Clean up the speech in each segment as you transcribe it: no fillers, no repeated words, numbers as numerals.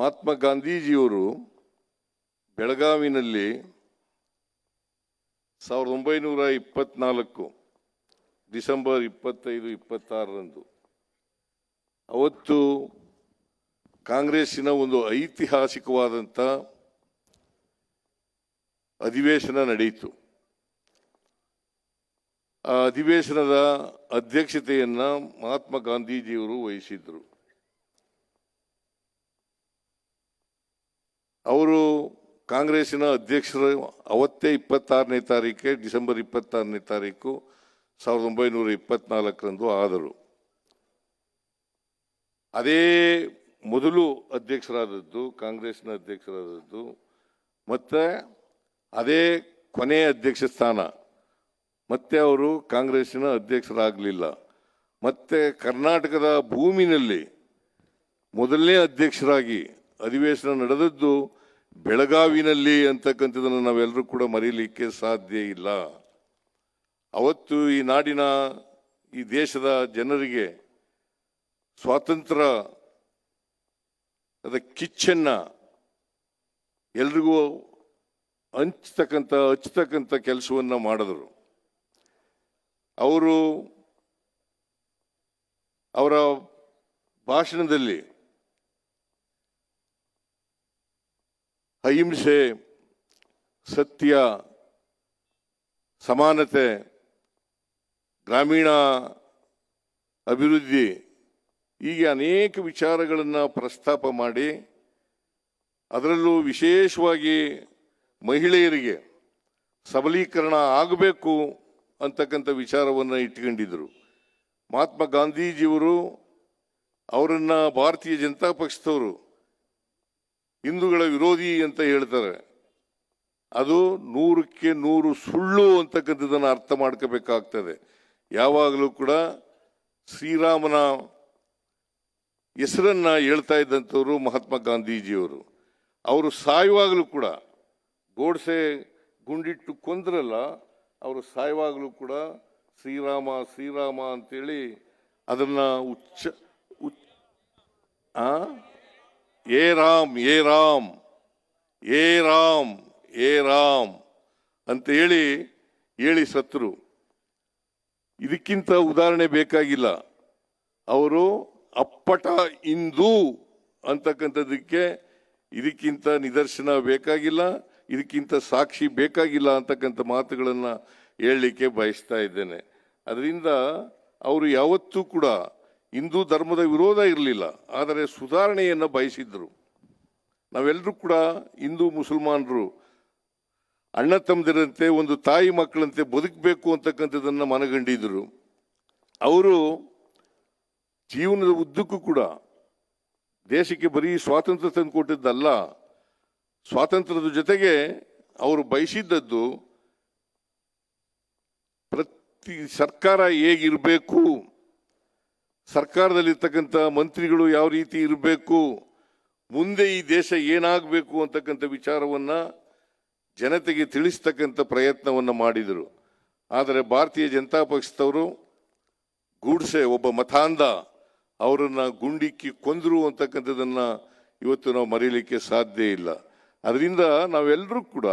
ಮಹಾತ್ಮ ಗಾಂಧೀಜಿಯವರು ಬೆಳಗಾವಿನಲ್ಲಿ 1924 ಡಿಸೆಂಬರ್ 25-26ರಂದು ಅವತ್ತು ಕಾಂಗ್ರೆಸ್ಸಿನ ಒಂದು ಐತಿಹಾಸಿಕವಾದಂಥ ಅಧಿವೇಶನ ನಡೆಯಿತು. ಆ ಅಧಿವೇಶನದ ಅಧ್ಯಕ್ಷತೆಯನ್ನು ಮಹಾತ್ಮ ಗಾಂಧೀಜಿಯವರು ವಹಿಸಿದ್ರು. ಅವರು ಕಾಂಗ್ರೆಸ್ಸಿನ ಅಧ್ಯಕ್ಷರು ಅವತ್ತೇ 26ನೇ ತಾರೀಕೆ ಡಿಸೆಂಬರ್ 26ನೇ ತಾರೀಕು 1924ರಂದು ಆದರು. ಅದೇ ಮೊದಲು ಅಧ್ಯಕ್ಷರಾದದ್ದು, ಕಾಂಗ್ರೆಸ್ನ ಅಧ್ಯಕ್ಷರಾದದ್ದು, ಮತ್ತು ಅದೇ ಕೊನೆಯ ಅಧ್ಯಕ್ಷ ಸ್ಥಾನ. ಮತ್ತೆ ಅವರು ಕಾಂಗ್ರೆಸ್ಸಿನ ಅಧ್ಯಕ್ಷರಾಗಲಿಲ್ಲ. ಮತ್ತೆ ಕರ್ನಾಟಕದ ಭೂಮಿನಲ್ಲಿ ಮೊದಲನೇ ಅಧ್ಯಕ್ಷರಾಗಿ ಅಧಿವೇಶನ ನಡೆದದ್ದು ಬೆಳಗಾವಿನಲ್ಲಿ ಅಂತಕ್ಕಂಥದ್ದನ್ನು ನಾವೆಲ್ಲರೂ ಕೂಡ ಮರೀಲಿಕ್ಕೆ ಸಾಧ್ಯ ಇಲ್ಲ. ಅವತ್ತು ಈ ನಾಡಿನ, ಈ ದೇಶದ ಜನರಿಗೆ ಸ್ವಾತಂತ್ರ್ಯದ ಕಿಚ್ಚನ್ನ ಎಲ್ರಿಗೂ ಹಂಚತಕ್ಕಂಥ ಕೆಲಸವನ್ನು ಮಾಡಿದರು. ಅವರು ಅವರ ಭಾಷಣದಲ್ಲಿ ಅಹಿಂಸೆ, ಸತ್ಯ, ಸಮಾನತೆ, ಗ್ರಾಮೀಣ ಅಭಿವೃದ್ಧಿ, ಹೀಗೆ ಅನೇಕ ವಿಚಾರಗಳನ್ನು ಪ್ರಸ್ತಾಪ ಮಾಡಿ, ಅದರಲ್ಲೂ ವಿಶೇಷವಾಗಿ ಮಹಿಳೆಯರಿಗೆ ಸಬಲೀಕರಣ ಆಗಬೇಕು ಅಂತಕ್ಕಂಥ ವಿಚಾರವನ್ನು ಇಟ್ಕೊಂಡಿದ್ದರು. ಮಹಾತ್ಮ ಗಾಂಧೀಜಿಯವರು ಅವರನ್ನು ಭಾರತೀಯ ಜನತಾ ಪಕ್ಷದವರು ಹಿಂದೂಗಳ ವಿರೋಧಿ ಅಂತ ಹೇಳ್ತಾರೆ. ಅದು 100ಕ್ಕೆ 100 ಸುಳ್ಳು ಅಂತಕ್ಕಂಥದ್ದನ್ನು ಅರ್ಥ ಮಾಡ್ಕೋಬೇಕಾಗ್ತದೆ. ಯಾವಾಗಲೂ ಕೂಡ ಶ್ರೀರಾಮನ ಹೆಸರನ್ನ ಹೇಳ್ತಾ ಇದ್ದಂಥವರು ಮಹಾತ್ಮ ಗಾಂಧೀಜಿಯವರು. ಅವರು ಸಾಯುವಾಗಲೂ ಕೂಡ, ಗೋಡ್ಸೆ ಗುಂಡಿಟ್ಟು ಕೊಂದ್ರಲ್ಲ, ಅವರು ಸಾಯುವಾಗಲೂ ಕೂಡ ಶ್ರೀರಾಮ ಶ್ರೀರಾಮ ಅಂತೇಳಿ ಅದನ್ನು ಏ ರಾಮ್ ಏ ರಾಮ್ ಏ ರಾಮ್ ಏ ರಾಮ್ ಅಂತ ಹೇಳಿ ಸತ್ರು. ಇದಕ್ಕಿಂತ ಉದಾಹರಣೆ ಬೇಕಾಗಿಲ್ಲ. ಅವರು ಅಪ್ಪಟ ಹಿಂದೂ ಅಂತಕ್ಕಂಥದ್ದಕ್ಕೆ ಇದಕ್ಕಿಂತ ನಿದರ್ಶನ ಬೇಕಾಗಿಲ್ಲ, ಇದಕ್ಕಿಂತ ಸಾಕ್ಷಿ ಬೇಕಾಗಿಲ್ಲ ಅಂತಕ್ಕಂಥ ಮಾತುಗಳನ್ನು ಹೇಳಲಿಕ್ಕೆ ಬಯಸ್ತಾ ಇದ್ದೇನೆ. ಅದರಿಂದ ಅವರು ಯಾವತ್ತೂ ಕೂಡ ಹಿಂದೂ ಧರ್ಮದ ವಿರೋಧ ಇರಲಿಲ್ಲ, ಆದರೆ ಸುಧಾರಣೆಯನ್ನು ಬಯಸಿದ್ರು. ನಾವೆಲ್ಲರೂ ಕೂಡ ಹಿಂದೂ ಮುಸಲ್ಮಾನರು ಅಣ್ಣ ತಮ್ಮದಿರಂತೆ, ಒಂದು ತಾಯಿ ಮಕ್ಕಳಂತೆ ಬದುಕಬೇಕು ಅಂತಕ್ಕಂಥದ್ದನ್ನು ಮನಗಂಡಿದ್ರು. ಅವರು ಜೀವನದ ಉದ್ದಕ್ಕೂ ಕೂಡ ದೇಶಕ್ಕೆ ಬರೀ ಸ್ವಾತಂತ್ರ್ಯ ತಂದು ಕೊಟ್ಟಿದ್ದಲ್ಲ, ಸ್ವಾತಂತ್ರ್ಯದ ಜೊತೆಗೆ ಅವರು ಬಯಸಿದ್ದದ್ದು ಪ್ರತಿ ಸರ್ಕಾರ ಹೇಗಿರಬೇಕು, ಸರ್ಕಾರದಲ್ಲಿರ್ತಕ್ಕಂಥ ಮಂತ್ರಿಗಳು ಯಾವ ರೀತಿ ಇರಬೇಕು, ಮುಂದೆ ಈ ದೇಶ ಏನಾಗಬೇಕು ಅಂತಕ್ಕಂಥ ವಿಚಾರವನ್ನು ಜನತೆಗೆ ತಿಳಿಸ್ತಕ್ಕಂಥ ಪ್ರಯತ್ನವನ್ನು ಮಾಡಿದರು. ಆದರೆ ಭಾರತೀಯ ಜನತಾ ಪಕ್ಷದವರು ಗೂಡ್ಸೆ, ಒಬ್ಬ ಮತಾಂಧ, ಅವರನ್ನು ಗುಂಡಿಕ್ಕಿ ಕೊಂದರು ಅಂತಕ್ಕಂಥದ್ದನ್ನು ಇವತ್ತು ನಾವು ಮರೀಲಿಕ್ಕೆ ಸಾಧ್ಯ ಇಲ್ಲ. ಅದರಿಂದ ನಾವೆಲ್ಲರೂ ಕೂಡ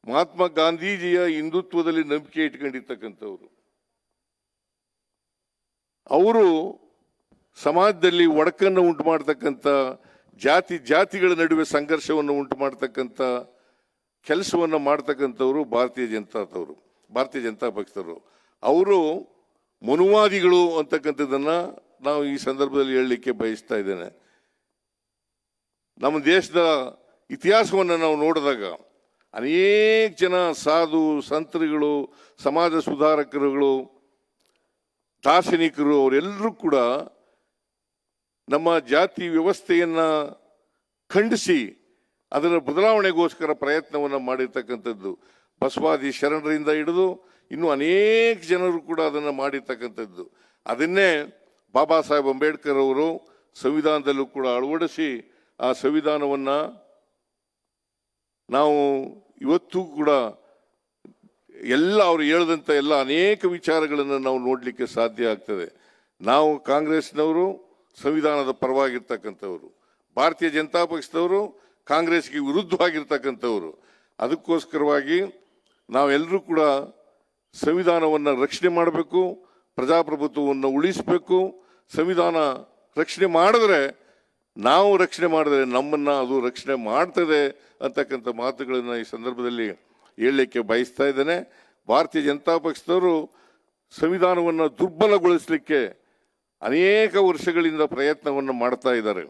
ಮಹಾತ್ಮ ಗಾಂಧೀಜಿಯ ಹಿಂದುತ್ವದಲ್ಲಿ ನಂಬಿಕೆ ಇಟ್ಕೊಂಡಿರ್ತಕ್ಕಂಥವ್ರು. ಅವರು ಸಮಾಜದಲ್ಲಿ ಒಡಕನ್ನು ಉಂಟು ಮಾಡ್ತಕ್ಕಂಥ, ಜಾತಿಗಳ ನಡುವೆ ಸಂಘರ್ಷವನ್ನು ಉಂಟು ಮಾಡ್ತಕ್ಕಂಥ ಕೆಲಸವನ್ನು ಮಾಡ್ತಕ್ಕಂಥವ್ರು ಭಾರತೀಯ ಜನತಾ ಪಕ್ಷದವರು. ಅವರು ಮನುವಾದಿಗಳು ಅಂತಕ್ಕಂಥದ್ದನ್ನು ನಾವು ಈ ಸಂದರ್ಭದಲ್ಲಿ ಹೇಳಲಿಕ್ಕೆ ಬಯಸ್ತಾ ಇದ್ದೇನೆ. ನಮ್ಮ ದೇಶದ ಇತಿಹಾಸವನ್ನು ನಾವು ನೋಡಿದಾಗ ಅನೇಕ ಜನ ಸಾಧು ಸಂತರುಗಳು, ಸಮಾಜ ಸುಧಾರಕರುಗಳು, ದಾರ್ಶನಿಕರು, ಅವರೆಲ್ಲರೂ ಕೂಡ ನಮ್ಮ ಜಾತಿ ವ್ಯವಸ್ಥೆಯನ್ನು ಖಂಡಿಸಿ ಅದರ ಬದಲಾವಣೆಗೋಸ್ಕರ ಪ್ರಯತ್ನವನ್ನು ಮಾಡಿರ್ತಕ್ಕಂಥದ್ದು. ಬಸವಾದಿ ಶರಣರಿಂದ ಹಿಡಿದು ಇನ್ನೂ ಅನೇಕ ಜನರು ಕೂಡ ಅದನ್ನು ಮಾಡಿರ್ತಕ್ಕಂಥದ್ದು. ಅದನ್ನೇ ಬಾಬಾ ಸಾಹೇಬ್ ಅಂಬೇಡ್ಕರ್ ಅವರು ಸಂವಿಧಾನದಲ್ಲೂ ಕೂಡ ಅಳವಡಿಸಿ ಆ ಸಂವಿಧಾನವನ್ನು ನಾವು ಇವತ್ತು ಕೂಡ ಎಲ್ಲ ಅವರು ಹೇಳಿದಂಥ ಎಲ್ಲ ಅನೇಕ ವಿಚಾರಗಳನ್ನು ನಾವು ನೋಡಲಿಕ್ಕೆ ಸಾಧ್ಯ ಆಗ್ತದೆ. ನಾವು ಕಾಂಗ್ರೆಸ್ನವರು ಸಂವಿಧಾನದ ಪರವಾಗಿರ್ತಕ್ಕಂಥವರು, ಭಾರತೀಯ ಜನತಾ ಪಕ್ಷದವರು ಕಾಂಗ್ರೆಸ್ಗೆ ವಿರುದ್ಧವಾಗಿರ್ತಕ್ಕಂಥವ್ರು. ಅದಕ್ಕೋಸ್ಕರವಾಗಿ ನಾವೆಲ್ಲರೂ ಕೂಡ ಸಂವಿಧಾನವನ್ನು ರಕ್ಷಣೆ ಮಾಡಬೇಕು, ಪ್ರಜಾಪ್ರಭುತ್ವವನ್ನು ಉಳಿಸಬೇಕು. ಸಂವಿಧಾನ ರಕ್ಷಣೆ ಮಾಡಿದ್ರೆ, ನಾವು ರಕ್ಷಣೆ ಮಾಡಿದ್ರೆ ನಮ್ಮನ್ನು ಅದು ರಕ್ಷಣೆ ಮಾಡ್ತದೆ ಅಂತಕ್ಕಂಥ ಮಾತುಗಳನ್ನು ಈ ಸಂದರ್ಭದಲ್ಲಿ ಹೇಳಲಿಕ್ಕೆ ಬಯಸ್ತಾ ಇದ್ದೇನೆ. ಭಾರತೀಯ ಜನತಾ ಪಕ್ಷದವರು ಸಂವಿಧಾನವನ್ನು ದುರ್ಬಲಗೊಳಿಸಲಿಕ್ಕೆ ಅನೇಕ ವರ್ಷಗಳಿಂದ ಪ್ರಯತ್ನವನ್ನು ಮಾಡ್ತಾ ಇದ್ದಾರೆ.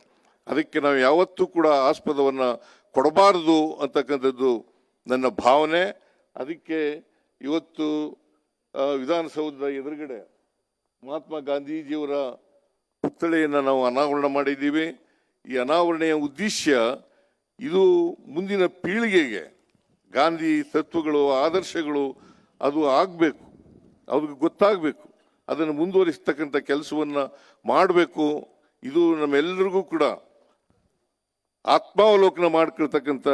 ಅದಕ್ಕೆ ನಾವು ಯಾವತ್ತೂ ಕೂಡ ಆಸ್ಪದವನ್ನು ಕೊಡಬಾರದು ಅಂತಕ್ಕಂಥದ್ದು ನನ್ನ ಭಾವನೆ. ಅದಕ್ಕೆ ಇವತ್ತು ವಿಧಾನಸೌಧದ ಎದುರುಗಡೆ ಮಹಾತ್ಮ ಗಾಂಧೀಜಿಯವರ ಪುತ್ಥಳಿಯನ್ನು ನಾವು ಅನಾವರಣ ಮಾಡಿದ್ದೀವಿ. ಈ ಅನಾವರಣೆಯ ಉದ್ದೇಶ ಇದು ಮುಂದಿನ ಪೀಳಿಗೆಗೆ ಗಾಂಧಿ ತತ್ವಗಳು, ಆದರ್ಶಗಳು ಅದು ಆಗಬೇಕು, ಅವ್ರಿಗೆ ಗೊತ್ತಾಗಬೇಕು, ಅದನ್ನು ಮುಂದುವರಿಸ್ತಕ್ಕಂಥ ಕೆಲಸವನ್ನು ಮಾಡಬೇಕು. ಇದು ನಮ್ಮೆಲ್ಲರಿಗೂ ಕೂಡ ಆತ್ಮಾವಲೋಕನ ಮಾಡ್ಕೊಳ್ತಕ್ಕಂಥ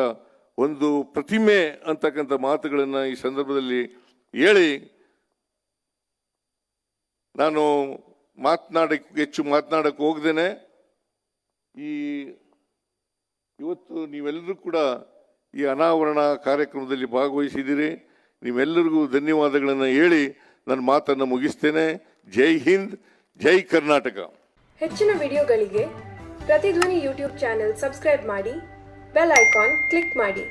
ಒಂದು ಪ್ರತಿಮೆ ಅಂತಕ್ಕಂಥ ಮಾತುಗಳನ್ನು ಈ ಸಂದರ್ಭದಲ್ಲಿ ಹೇಳಿ ನಾನು ಹೆಚ್ಚು ಮಾತನಾಡಕ್ಕೆ ಹೋಗ್ದೇನೆ ಇವತ್ತು ನೀವೆಲ್ಲರೂ ಕೂಡ ಈ ಅನಾವರಣ ಕಾರ್ಯಕ್ರಮದಲ್ಲಿ ಭಾಗವಹಿಸಿದ್ದೀರಿ. ನೀವೆಲ್ಲರಿಗೂ ಧನ್ಯವಾದಗಳನ್ನು ಹೇಳಿ ನನ್ನ ಮಾತನ್ನು ಮುಗಿಸ್ತೇನೆ. ಜೈ ಹಿಂದ್, ಜೈ ಕರ್ನಾಟಕ. ಹೆಚ್ಚಿನ ವಿಡಿಯೋಗಳಿಗೆ ಪ್ರತಿಧ್ವನಿ ಯೂಟ್ಯೂಬ್ ಚಾನೆಲ್ ಸಬ್ಸ್ಕ್ರೈಬ್ ಮಾಡಿ, ಬೆಲ್ ಐಕಾನ್ ಕ್ಲಿಕ್ ಮಾಡಿ.